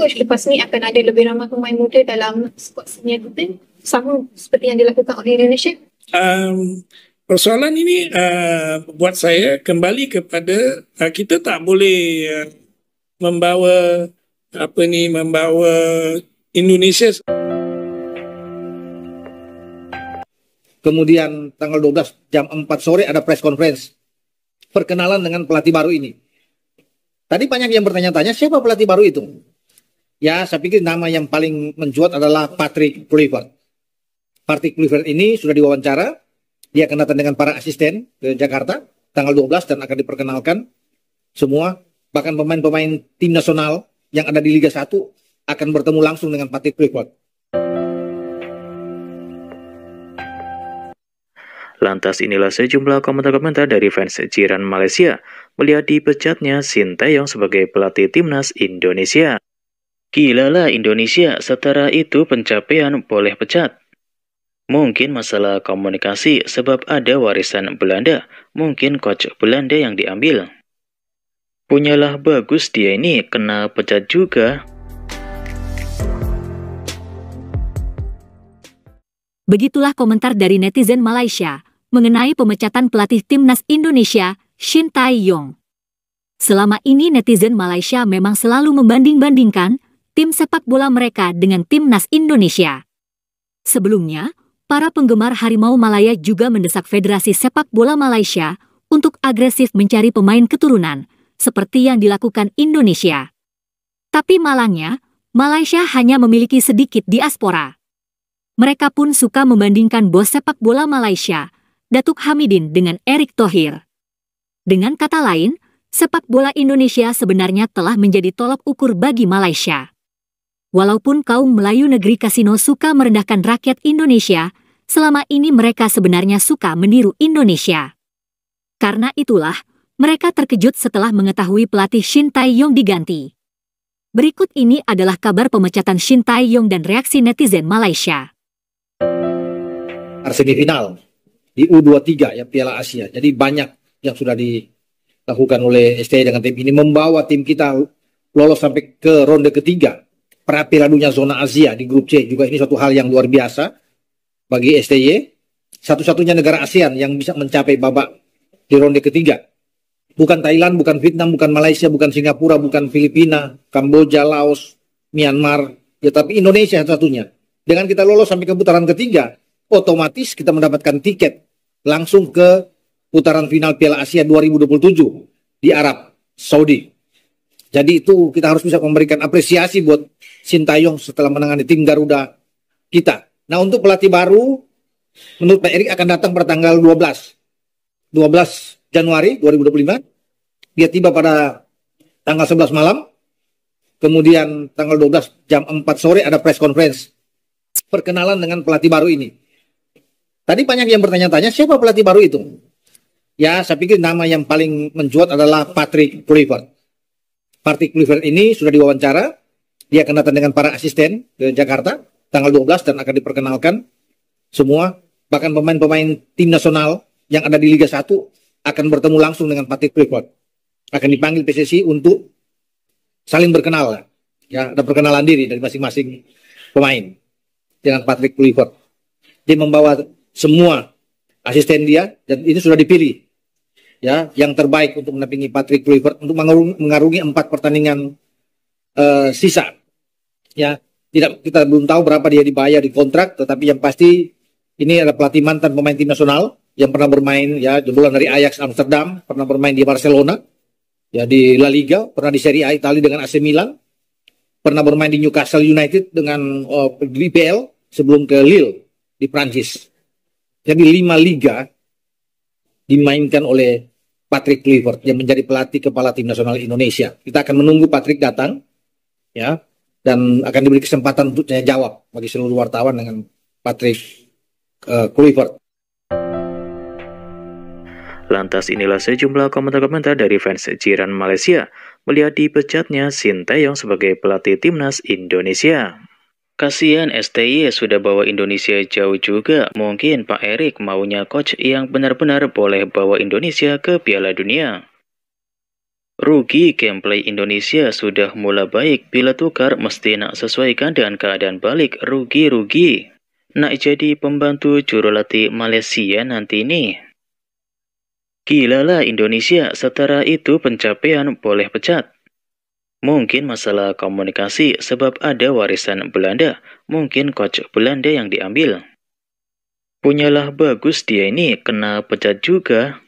coach lepas ni akan ada lebih ramai pemain muda dalam skuad senior kita, sama seperti yang dilakukan oleh Indonesia? Persoalan ini buat saya kembali kepada kita tak boleh membawa Indonesia. Kemudian tanggal 12 jam 4 sore ada press conference perkenalan dengan pelatih baru ini. Tadi banyak yang bertanya-tanya siapa pelatih baru itu? Ya, saya pikir nama yang paling mencuat adalah Patrick Kluivert. Patrick Kluivert ini sudah diwawancara. Dia akan datang dengan para asisten ke Jakarta tanggal 12 dan akan diperkenalkan semua. Bahkan pemain-pemain tim nasional yang ada di Liga 1 akan bertemu langsung dengan Patrick Kluivert. Lantas inilah sejumlah komentar-komentar dari fans Jiran Malaysia melihat dipecatnya Sintayong sebagai pelatih timnas Indonesia. Gilalah Indonesia, setara itu pencapaian boleh pecat. Mungkin masalah komunikasi sebab ada warisan Belanda, mungkin coach Belanda yang diambil. Punyalah bagus dia ini, kena pecat juga. Begitulah komentar dari netizen Malaysia mengenai pemecatan pelatih timnas Indonesia, Sintayong. Selama ini netizen Malaysia memang selalu membanding-bandingkan tim sepak bola mereka dengan timnas Indonesia. Sebelumnya, para penggemar Harimau Malaya juga mendesak Federasi Sepak Bola Malaysia untuk agresif mencari pemain keturunan, seperti yang dilakukan Indonesia. Tapi malangnya, Malaysia hanya memiliki sedikit diaspora. Mereka pun suka membandingkan bos sepak bola Malaysia, Datuk Hamidin dengan Erick Thohir. Dengan kata lain, sepak bola Indonesia sebenarnya telah menjadi tolok ukur bagi Malaysia. Walaupun kaum Melayu negeri kasino suka merendahkan rakyat Indonesia, selama ini mereka sebenarnya suka meniru Indonesia. Karena itulah, mereka terkejut setelah mengetahui pelatih Sintayong diganti. Berikut ini adalah kabar pemecatan Sintayong dan reaksi netizen Malaysia. Semifinal di U23 ya Piala Asia. Jadi banyak yang sudah dilakukan oleh STY dengan tim ini membawa tim kita lolos sampai ke ronde ketiga pra Piala Dunia zona Asia di grup C. Juga ini suatu hal yang luar biasa bagi STY. Satu-satunya negara ASEAN yang bisa mencapai babak di ronde ketiga. Bukan Thailand, bukan Vietnam, bukan Malaysia, bukan Singapura, bukan Filipina, Kamboja, Laos, Myanmar, ya tapi Indonesia satu-satunya. Dengan kita lolos sampai ke putaran ketiga, otomatis kita mendapatkan tiket langsung ke putaran final Piala Asia 2027 di Arab Saudi. Jadi itu kita harus bisa memberikan apresiasi buat Sintayong setelah menangani tim Garuda kita. Nah untuk pelatih baru, menurut Pak Erick akan datang pada tanggal 12 Januari 2025. Dia tiba pada tanggal 11 malam. Kemudian tanggal 12 jam 4 sore ada press conference perkenalan dengan pelatih baru ini. Tadi banyak yang bertanya-tanya siapa pelatih baru itu? Ya, saya pikir nama yang paling mencuat adalah Patrick Kluivert. Patrick Kluivert ini sudah diwawancara. Dia akan datang dengan para asisten ke Jakarta tanggal 12 dan akan diperkenalkan semua. Bahkan pemain-pemain tim nasional yang ada di Liga 1 akan bertemu langsung dengan Patrick Kluivert. Akan dipanggil PSSI untuk saling berkenal. Ya, ada perkenalan diri dari masing-masing pemain dengan Patrick Kluivert. Dia membawa semua asisten dia dan ini sudah dipilih ya yang terbaik untuk mendampingi Patrick Kluivert untuk mengarungi 4 pertandingan sisa. Ya, kita belum tahu berapa dia dibayar di kontrak, tetapi yang pasti ini adalah pelatih mantan pemain tim nasional yang pernah bermain ya jebolan dari Ajax Amsterdam, pernah bermain di Barcelona, ya di La Liga, pernah di Serie A Italia dengan AC Milan, pernah bermain di Newcastle United dengan di IPL sebelum ke Lille di Prancis. Jadi 5 liga dimainkan oleh Patrick Kluivert yang menjadi pelatih kepala tim nasional Indonesia. Kita akan menunggu Patrick datang ya dan akan diberi kesempatan untuk tanya jawab bagi seluruh wartawan dengan Patrick Kluivert. Lantas inilah sejumlah komentar-komentar dari fans Jiran Malaysia melihat dipecatnya Sintayong sebagai pelatih timnas Indonesia. Kasihan STY sudah bawa Indonesia jauh juga. Mungkin Pak Erick maunya coach yang benar-benar boleh bawa Indonesia ke Piala Dunia. Rugi gameplay Indonesia sudah mulai baik, bila tukar mesti nak sesuaikan dengan keadaan balik, rugi-rugi. Nak jadi pembantu jurulatih Malaysia nanti nih. Gilalah Indonesia, setara itu pencapaian boleh pecat. Mungkin masalah komunikasi sebab ada warisan Belanda, mungkin coach Belanda yang diambil. Punyalah bagus dia ini, kena pecat juga.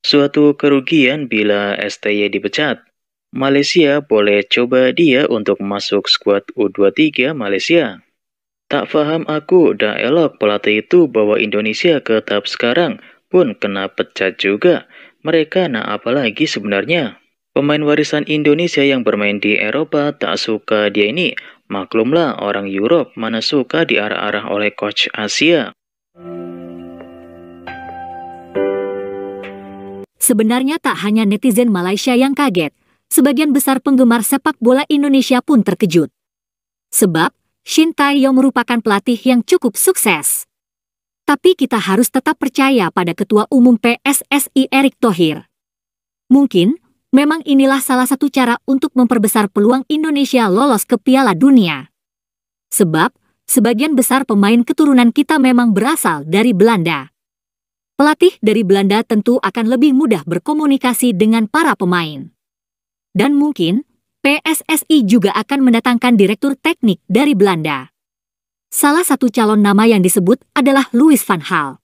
Suatu kerugian bila STY dipecat. Malaysia boleh coba dia untuk masuk skuad U23 Malaysia. Tak faham aku, dah elok pelatih itu bawa Indonesia ke tahap sekarang pun kena pecat juga. Mereka nak apa lagi sebenarnya? Pemain warisan Indonesia yang bermain di Eropa tak suka dia ini. Maklumlah orang Europe mana suka diarah-arah oleh coach Asia. Sebenarnya tak hanya netizen Malaysia yang kaget, sebagian besar penggemar sepak bola Indonesia pun terkejut. Sebab, Shin Tae-yong merupakan pelatih yang cukup sukses. Tapi kita harus tetap percaya pada Ketua Umum PSSI Erick Thohir. Mungkin, memang inilah salah satu cara untuk memperbesar peluang Indonesia lolos ke Piala Dunia. Sebab, sebagian besar pemain keturunan kita memang berasal dari Belanda. Pelatih dari Belanda tentu akan lebih mudah berkomunikasi dengan para pemain. Dan mungkin, PSSI juga akan mendatangkan direktur teknik dari Belanda. Salah satu calon nama yang disebut adalah Louis van Gaal.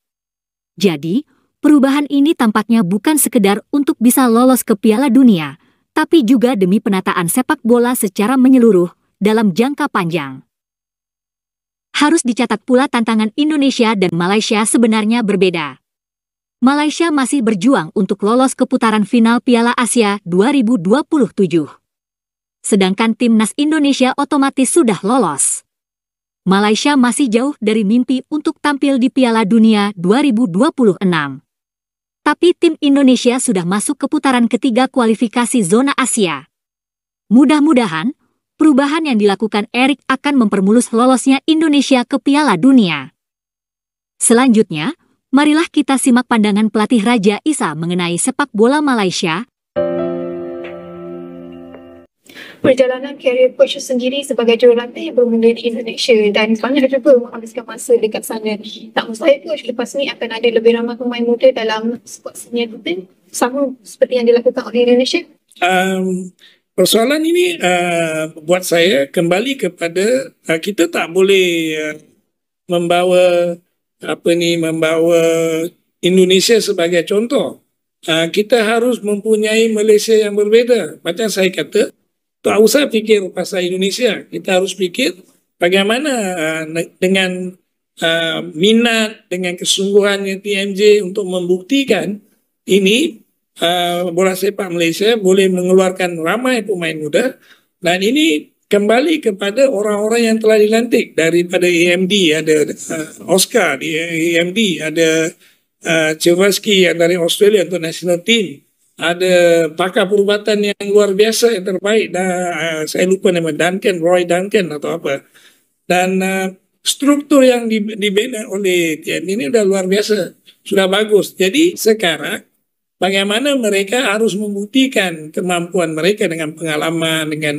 Jadi, perubahan ini tampaknya bukan sekedar untuk bisa lolos ke Piala Dunia, tapi juga demi penataan sepak bola secara menyeluruh dalam jangka panjang. Harus dicatat pula tantangan Indonesia dan Malaysia sebenarnya berbeda. Malaysia masih berjuang untuk lolos ke putaran final Piala Asia 2027. Sedangkan timnas Indonesia otomatis sudah lolos. Malaysia masih jauh dari mimpi untuk tampil di Piala Dunia 2026. Tapi tim Indonesia sudah masuk ke putaran ketiga kualifikasi zona Asia. Mudah-mudahan, perubahan yang dilakukan Erick akan mempermulus lolosnya Indonesia ke Piala Dunia. Selanjutnya, marilah kita simak pandangan pelatih Raja Isa mengenai sepak bola Malaysia. Perjalanan karier coach sendiri sebagai jurulatih bermula di Indonesia dan banyak juga menghabiskan masa dekat sana. Tak mustahil coach lepas ni akan ada lebih ramai pemain muda dalam skuad senior kita, sama seperti yang dilakukan oleh Indonesia. Persoalan ini buat saya kembali kepada kita tak boleh membawa Indonesia sebagai contoh. Kita harus mempunyai Malaysia yang berbeza. Macam saya kata, tak usah fikir pasal Indonesia. Kita harus fikir bagaimana dengan minat, dengan kesungguhannya TMJ untuk membuktikan ini bola sepak Malaysia boleh mengeluarkan ramai pemain muda, dan ini kembali kepada orang-orang yang telah dilantik daripada AMD. Ada Oscar di AMD, ada Chilvarsky yang dari Australia untuk national team, ada pakar perubatan yang luar biasa yang terbaik, saya lupa nama Roy Duncan atau apa, dan struktur yang dibina oleh TMD ini sudah luar biasa, sudah bagus. Jadi sekarang bagaimana mereka harus membuktikan kemampuan mereka dengan pengalaman, dengan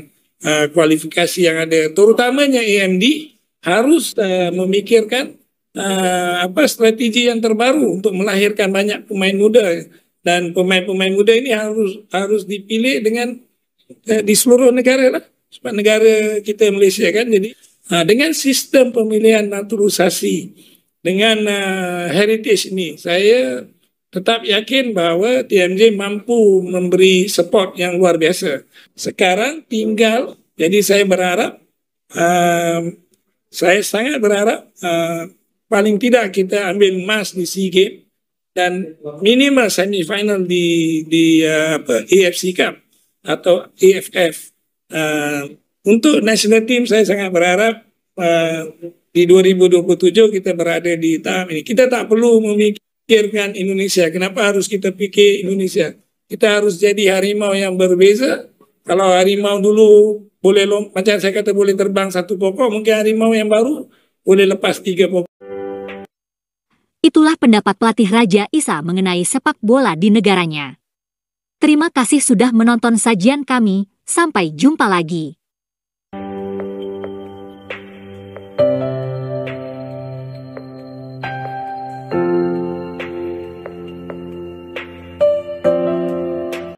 kualifikasi yang ada, terutamanya AMD harus memikirkan strategi yang terbaru untuk melahirkan banyak pemain muda, dan pemain-pemain muda ini harus dipilih dengan di seluruh negara lah, sebab negara kita Malaysia kan. Jadi dengan sistem pemilihan naturalisasi, dengan heritage ini, saya tetap yakin bahawa TMJ mampu memberi support yang luar biasa. Sekarang tinggal, jadi saya berharap, saya sangat berharap paling tidak kita ambil emas di SEA Games dan minimal semifinal di AFC Cup atau AFF. Untuk national team saya sangat berharap di 2027 kita berada di tahap ini. Kita tak perlu memikirkan Indonesia. Kenapa harus kita fikir Indonesia? Kita harus jadi harimau yang berbeza. Kalau harimau dulu boleh macam saya kata boleh terbang satu pokok, mungkin harimau yang baru boleh lepas 3 pokok. Itulah pendapat pelatih Raja Isa mengenai sepak bola di negaranya. Terima kasih sudah menonton sajian kami, sampai jumpa lagi.